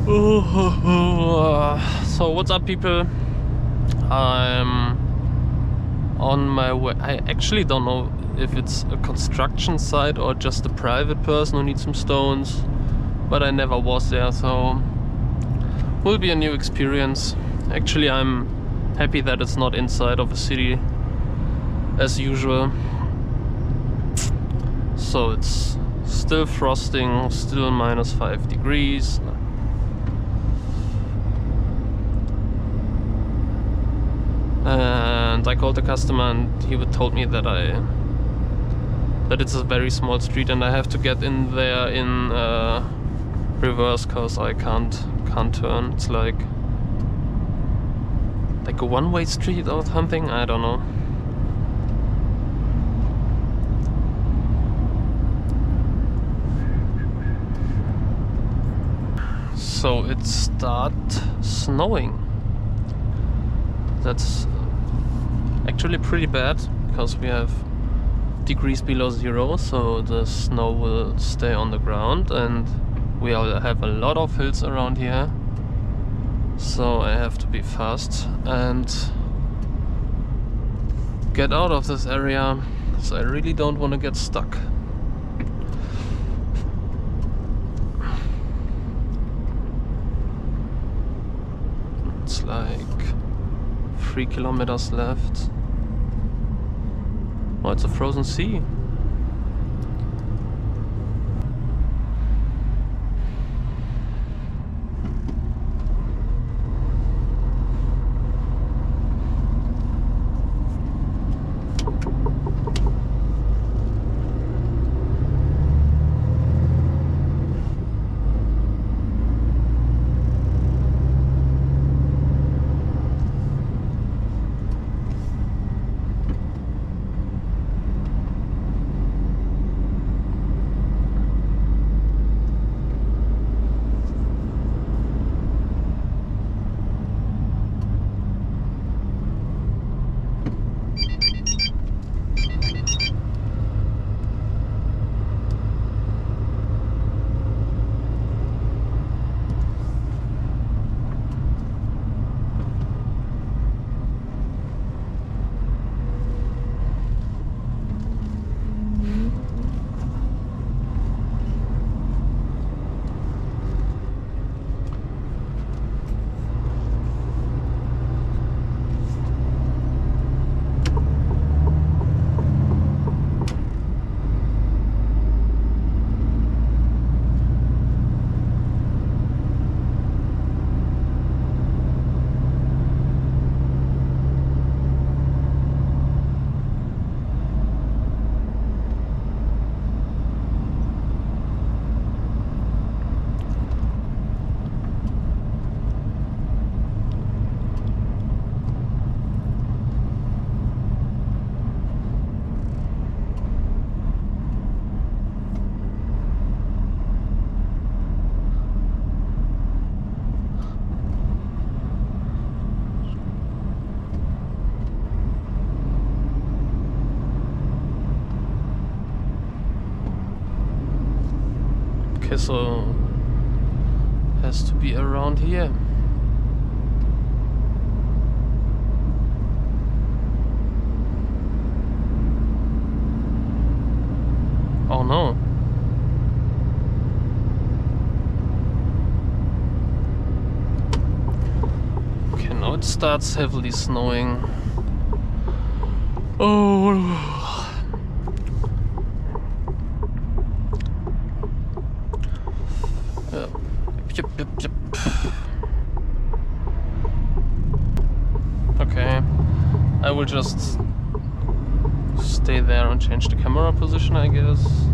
So what's up, people? I'm on my way. I actually don't know if it's a construction site or just a private person who needs some stones, but I never was there, so will be a new experience. Actually, I'm happy that it's not inside of a city as usual. So it's still frosting, still -5 degrees. And I called the customer and he told me that it's a very small street and I have to get in there in reverse cause I can't turn. It's like a one-way street or something, I don't know. So it started snowing. That's actually pretty bad because we have degrees below zero, so the snow will stay on the ground and we all have a lot of hills around here, so I have to be fast and get out of this area, so I really don't want to get stuck. It's like 3 kilometers left. Oh, it's a frozen sea. Okay, so has to be around here. Oh no. Okay, now it starts heavily snowing. Oh. Yep. Okay, I will just stay there and change the camera position, I guess.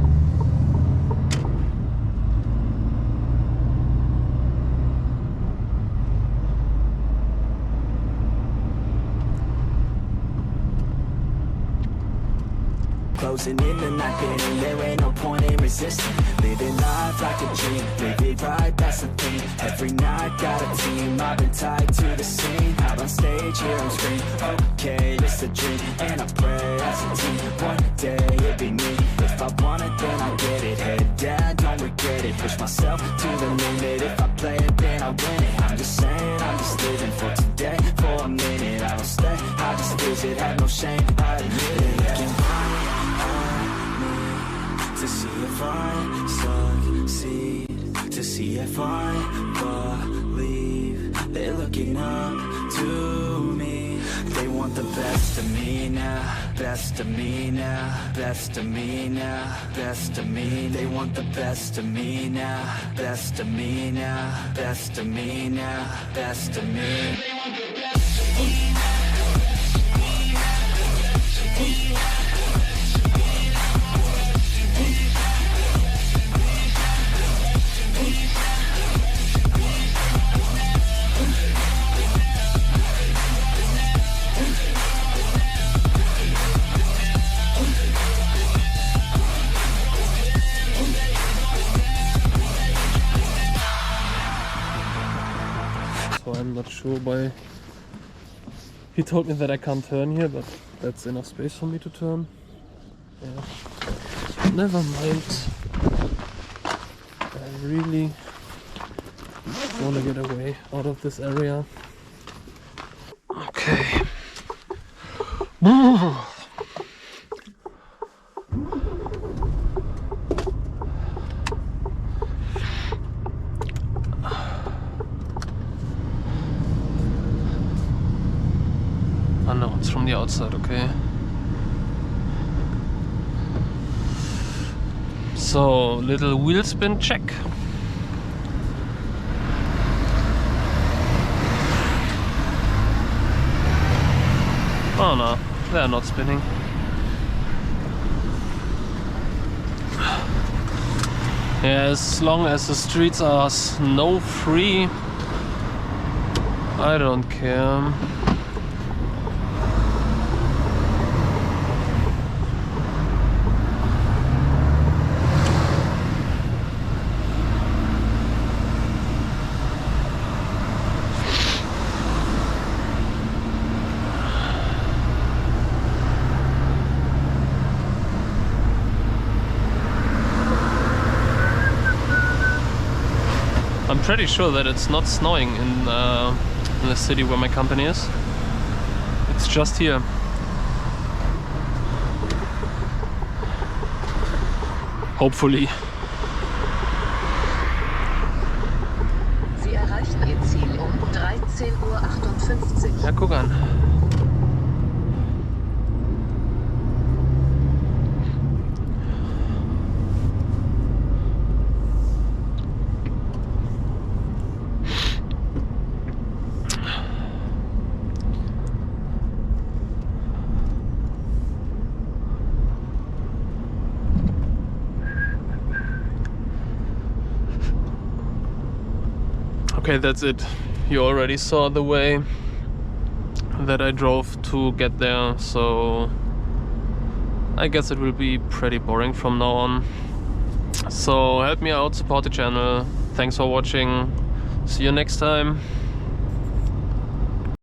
Closing in the night, getting there ain't no point in resisting. Living life like a dream, live it right, that's the thing. Every night got a team, I've been tied to the scene. Out on stage, here on screen, okay, it's a dream. And I pray as a team, one day it'd be me. If I want it, then I get it. Head down, don't regret it. Push myself to the limit. If I play it, then I winning. I'm just saying, I'm just living for today. For a minute, I don't stay, I just visit, have no shame, I admit it. Looking right at me to see if I succeed, to see if I believe. They're looking up to me. They want the best of me now, best of me now, best of me now, best of me. They want the best of me now, best of me now, best of me now, best of me. They want the best of me now. So I'm not sure why he told me that I can't turn here, but that's enough space for me to turn. Yeah. Never mind. I really want to get away out of this area. Okay. Oh no, it's from the outside, okay. So, little wheel spin check. Oh no, they're not spinning. Yeah, as long as the streets are snow free, I don't care. I'm pretty sure that it's not snowing in the city where my company is. It's just here. Hopefully. Sie erreichen Ihr Ziel um 13:58 Uhr. Ja, guck an. Okay, that's it. You already saw the way that I drove to get there, so I guess it will be pretty boring from now on. So help me out, support the channel. Thanks for watching. See you next time.